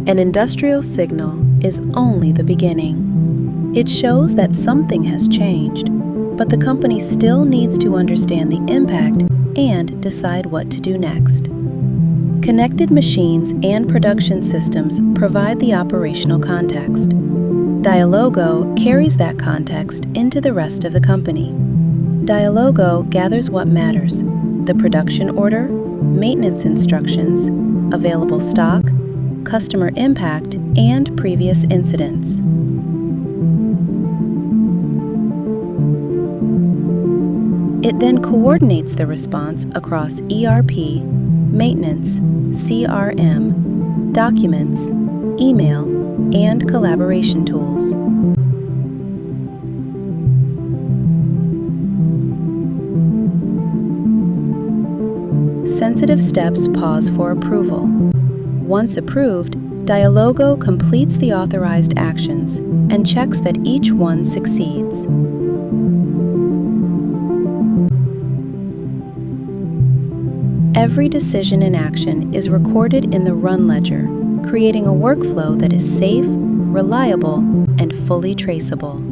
An industrial signal is only the beginning. It shows that something has changed, but the company still needs to understand the impact and decide what to do next. Connected machines and production systems provide the operational context. Dialogo carries that context into the rest of the company. Dialogo gathers what matters: the production order, maintenance instructions, available stock, customer impact, and previous incidents. It then coordinates the response across ERP, maintenance, CRM, documents, email, and collaboration tools. Sensitive steps pause for approval. Once approved, Dialogo completes the authorized actions and checks that each one succeeds. Every decision and action is recorded in the run ledger, creating a workflow that is safe, reliable, and fully traceable.